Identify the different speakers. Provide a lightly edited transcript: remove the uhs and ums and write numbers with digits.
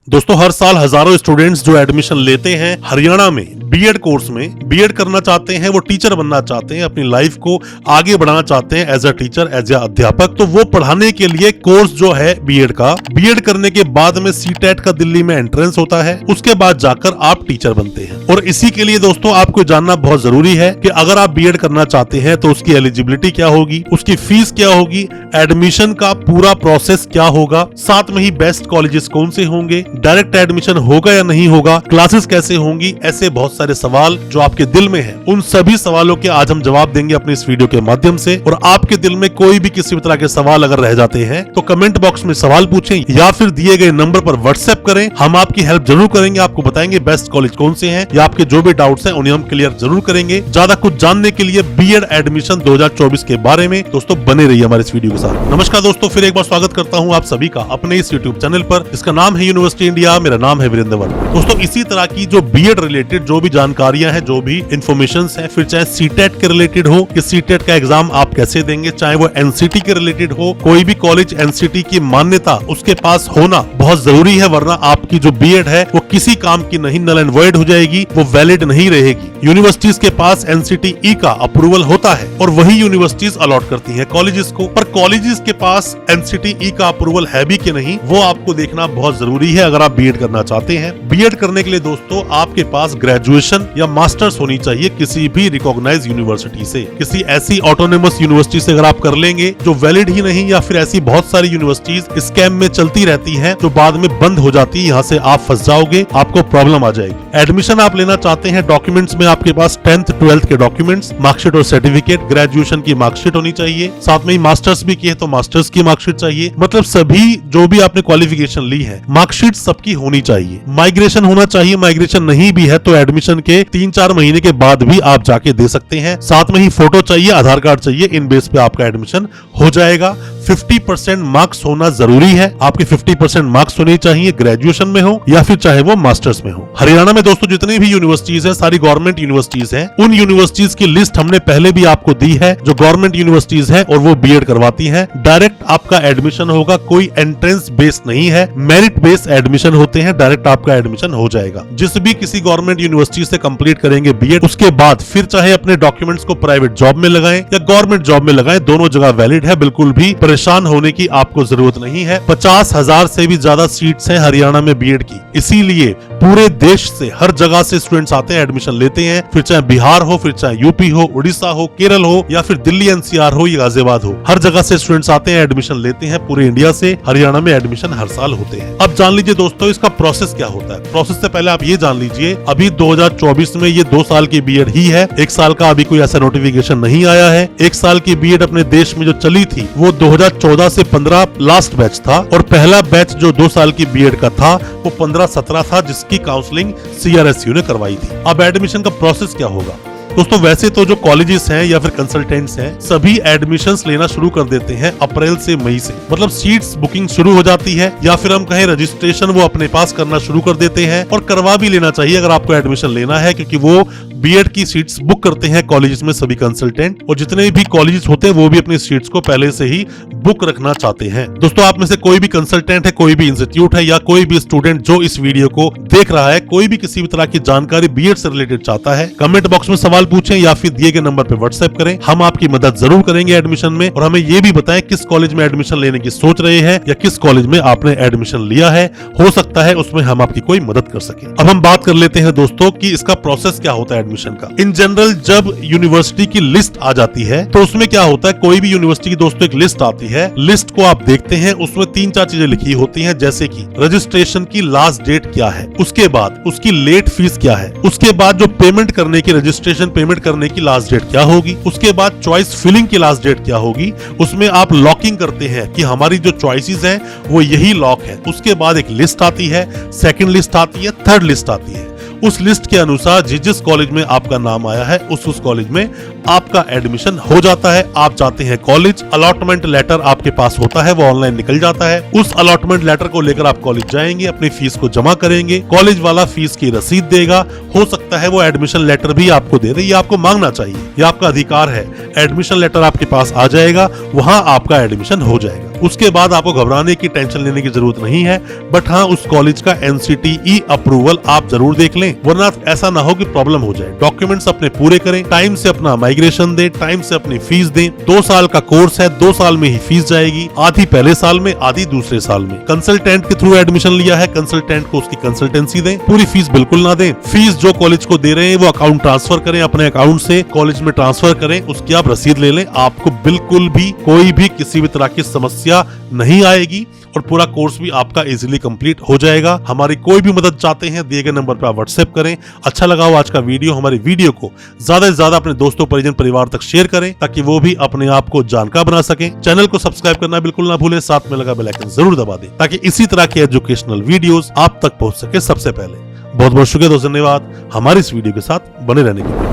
Speaker 1: दोस्तों हर साल हजारों स्टूडेंट्स जो एडमिशन लेते हैं हरियाणा में बीएड कोर्स में, बीएड करना चाहते हैं, वो टीचर बनना चाहते हैं, अपनी लाइफ को आगे बढ़ाना चाहते हैं as a teacher, as a अध्यापक, तो वो पढ़ाने के लिए कोर्स जो है बीएड का, बीएड करने के बाद में सीटेट का दिल्ली में एंट्रेंस होता है, उसके बाद जाकर आप टीचर बनते हैं। और इसी के लिए दोस्तों आपको जानना बहुत जरूरी है कि अगर आप बीएड करना चाहते हैं तो उसकी एलिजिबिलिटी क्या होगी, उसकी फीस क्या होगी, एडमिशन का पूरा प्रोसेस क्या होगा, साथ में ही बेस्ट कॉलेजेस कौन से होंगे, डायरेक्ट एडमिशन होगा या नहीं होगा, क्लासेस कैसे होंगी, ऐसे बहुत सारे सवाल जो आपके दिल में हैं, उन सभी सवालों के आज हम जवाब देंगे अपने इस वीडियो के माध्यम से। और आपके दिल में कोई भी किसी भी तरह के सवाल अगर रह जाते हैं तो कमेंट बॉक्स में सवाल पूछें या फिर दिए गए नंबर पर व्हाट्सएप करें, हम आपकी हेल्प जरूर करेंगे, आपको बताएंगे बेस्ट कॉलेज कौन से हैं या आपके जो भी डाउट्स हैं उन्हें हम क्लियर जरूर करेंगे। ज्यादा कुछ जानने के लिए बीएड एडमिशन 2024 के बारे में दोस्तों बने रहिए हमारे इस वीडियो के साथ। नमस्कार दोस्तों, फिर एक बार स्वागत करता हूं आप सभी का अपने इस यूट्यूब चैनल पर, जिसका नाम है यूनिवर्सिटी इंडिया। मेरा नाम है वीरेंद्र वर्मा। दोस्तों इसी तरह की जो बीएड रिलेटेड जो भी जानकारियां हैं, जो भी इन्फॉर्मेशन है, फिर चाहे सीटेट के रिलेटेड हो कि सीटेट का एग्जाम आप कैसे देंगे, चाहे वो एनसीटी के रिलेटेड हो, कोई भी कॉलेज एनसीटी की मान्यता उसके पास होना बहुत जरूरी है, वरना आपकी जो बीएड है वो किसी काम की नहीं, नल एंड वॉइड हो जाएगी, वो वैलिड नहीं रहेगी। यूनिवर्सिटीज के पास एनसीटी ई का अप्रूवल होता है और वही यूनिवर्सिटीज अलॉट करती है कॉलेजेस को, पर कॉलेजेस के पास एनसीटी ई का अप्रूवल है भी कि नहीं वो आपको देखना बहुत जरूरी है अगर आप बीएड करना चाहते हैं। बीएड करने के लिए दोस्तों आपके पास ग्रेजुएशन या मास्टर्स होनी चाहिए किसी भी रिकॉग्नाइज यूनिवर्सिटी से। किसी ऐसी ऑटोनोमस यूनिवर्सिटी से अगर आप कर लेंगे जो वैलिड ही नहीं, या फिर ऐसी बहुत सारी यूनिवर्सिटीज स्कैम में चलती रहती हैं जो बाद में बंद हो जाती है, यहाँ से आप फंस जाओगे, आपको प्रॉब्लम आ जाएगी। एडमिशन आप लेना चाहते हैं, डॉक्यूमेंट्स में आपके पास 10th 12th के डॉक्यूमेंट्स, मार्कशीट और सर्टिफिकेट, ग्रेजुएशन की मार्कशीट होनी चाहिए, साथ में ही मास्टर्स भी किए तो मास्टर्स की मार्कशीट चाहिए, मतलब सभी जो भी आपने क्वालिफिकेशन ली है मार्कशीट सबकी होनी चाहिए। माइग्रेशन होना चाहिए, माइग्रेशन नहीं भी है तो एडमिशन के 3-4 महीने के बाद भी आप जाके दे सकते हैं। साथ में ही फोटो चाहिए, आधार कार्ड चाहिए, इन बेस पे आपका एडमिशन हो जाएगा। 50% मार्क्स होना जरूरी है, आपके 50% मार्क्स होने चाहिए, ग्रेजुएशन में हो या फिर चाहे वो मास्टर्स में हो। हरियाणा में दोस्तों जितनी भी यूनिवर्सिटीज है सारी गवर्नमेंट यूनिवर्सिटीज हैं, उन यूनिवर्सिटीज की लिस्ट हमने पहले भी आपको दी है जो गवर्नमेंट यूनिवर्सिटीज है और वो बीएड करवाती है। डायरेक्ट आपका एडमिशन होगा, कोई एंट्रेंस बेस नहीं है, मेरिट बेस एडमिशन होते हैं, डायरेक्ट आपका एडमिशन हो जाएगा। जिस भी किसी गवर्नमेंट यूनिवर्सिटी से कंप्लीट करेंगे बीएड, उसके बाद फिर चाहे अपने डॉक्यूमेंट्स को प्राइवेट जॉब में लगाएं या गवर्नमेंट जॉब में लगाएं, दोनों जगह वैलिड है, बिल्कुल भी परेशान होने की आपको जरूरत नहीं है। 50,000 से भी ज्यादा सीट्स हैं हरियाणा में बीएड की, इसीलिए पूरे देश से हर जगह से स्टूडेंट्स आते हैं, एडमिशन लेते हैं, फिर चाहे बिहार हो, फिर चाहे यूपी हो, उड़ीसा हो, केरल हो या फिर दिल्ली एनसीआर हो या गाजियाबाद हो, हर जगह से स्टूडेंट्स आते हैं, एडमिशन लेते हैं। पूरे इंडिया से हरियाणा में एडमिशन हर साल होते हैं। अब जान लीजिए दोस्तों इसका प्रोसेस क्या होता है। प्रोसेस से पहले आप ये जान लीजिए अभी 2024 में ये 2 साल की बीएड ही है, 1 साल का अभी कोई ऐसा नोटिफिकेशन नहीं आया है। 1 साल की बीएड अपने देश में जो चली थी वो 2014 से 15 लास्ट बैच था और पहला बैच जो 2 साल की बीएड का था वो 15-17 था, जिसकी काउंसलिंग सीआरएसयू ने करवाई थी। अब एडमिशन का प्रोसेस क्या होगा दोस्तों, वैसे तो जो कॉलेजेस हैं या फिर कंसल्टेंट्स हैं सभी एडमिशंस लेना शुरू कर देते हैं अप्रैल से मई से, मतलब सीट्स बुकिंग शुरू हो जाती है या फिर हम कहें रजिस्ट्रेशन वो अपने पास करना शुरू कर देते हैं। और करवा भी लेना चाहिए अगर आपको एडमिशन लेना है, क्योंकि वो बीएड की सीट्स बुक करते हैं कॉलेजेस में सभी कंसल्टेंट, और जितने भी कॉलेजेस होते हैं वो भी अपनी सीट्स को पहले से ही बुक रखना चाहते हैं। दोस्तों आप में से कोई भी कंसल्टेंट है, कोई भी इंस्टीट्यूट है या कोई भी स्टूडेंट जो इस वीडियो को देख रहा है, कोई भी किसी भी तरह की जानकारी बीएड से रिलेटेड चाहता है, कमेंट बॉक्स में सवाल पूछें या फिर दिए गए नंबर पे व्हाट्सएप करें, हम आपकी मदद जरूर करेंगे एडमिशन में। और हमें ये भी बताएं किस कॉलेज में एडमिशन लेने की सोच रहे हैं या किस कॉलेज में आपने एडमिशन लिया है, हो सकता है उसमें हम आपकी कोई मदद कर सके। अब हम बात कर लेते हैं दोस्तों कि इसका प्रोसेस क्या होता है एडमिशन का। इन जनरल जब यूनिवर्सिटी की लिस्ट आ जाती है तो उसमें क्या होता है, कोई भी यूनिवर्सिटी की दोस्तों एक लिस्ट आती है, लिस्ट को आप देखते हैं, उसमें 3-4 चीजें लिखी होती हैं, जैसे कि रजिस्ट्रेशन की लास्ट डेट क्या है, उसके बाद उसकी लेट फीस क्या है, उसके बाद जो पेमेंट करने की, रजिस्ट्रेशन पेमेंट करने की लास्ट डेट क्या होगी, उसके बाद चॉइस फिलिंग की लास्ट डेट क्या होगी, उसमें आप लॉकिंग करते हैं कि हमारी जो चॉइसेस हैं वो यही लॉक है। उसके बाद एक लिस्ट आती है, सेकंड लिस्ट आती है, थर्ड लिस्ट आती है। उस लिस्ट के अनुसार जिस कॉलेज में आपका नाम आया है उस कॉलेज में आपका एडमिशन हो जाता है। आप जाते हैं कॉलेज, अलॉटमेंट लेटर आपके पास होता है, वो ऑनलाइन निकल जाता है। उस अलॉटमेंट लेटर को लेकर आप कॉलेज जाएंगे, अपनी फीस को जमा करेंगे, कॉलेज वाला फीस की रसीद देगा। हो सकता है वो एडमिशन लेटर भी आपको दे दे, ये आपको मांगना चाहिए, ये आपका अधिकार है। एडमिशन लेटर आपके पास आ जाएगा, वहां आपका एडमिशन हो जाएगा। उसके बाद आपको घबराने की, टेंशन लेने की जरूरत नहीं है। बट हाँ, उस कॉलेज का NCTE अप्रूवल आप जरूर देख लें, वरना ऐसा ना हो कि प्रॉब्लम हो जाए। डॉक्यूमेंट्स अपने पूरे करें, टाइम से अपना माइग्रेशन दें, टाइम से अपनी फीस दें। 2 साल का कोर्स है, 2 साल में ही फीस जाएगी, आधी पहले साल में, आधी दूसरे साल में। कंसल्टेंट के थ्रू एडमिशन लिया है, कंसल्टेंट को उसकी कंसल्टेंसी दें, पूरी फीस बिल्कुल ना दें। फीस जो कॉलेज को दे रहे हैं वो अकाउंट ट्रांसफर करें, अपने अकाउंट से कॉलेज में ट्रांसफर करें, उसकी आप रसीद ले लें। आपको बिल्कुल भी कोई भी किसी भी तरह की समस्या नहीं आएगी और पूरा कोर्स भी आपका इजीली कंप्लीट हो जाएगा। हमारी कोई भी मदद चाहते हैं, दिए गए नंबर पर आप व्हाट्सएप करें। अच्छा लगा हो आज का वीडियो, हमारी वीडियो को ज्यादा से ज्यादा अपने दोस्तों, परिजन, परिवार तक शेयर करें ताकि वो भी अपने आप को जानकार बना सकें। चैनल को सब्सक्राइब करना बिल्कुल ना भूलें, साथ में लगा बेल आइकन जरूर दबा दें ताकि इसी तरह के एजुकेशनल वीडियोस आप तक पहुंच सके सबसे पहले। बहुत बहुत शुक्रिया दोस्तों, धन्यवाद हमारी इस वीडियो के साथ बने रहने के लिए।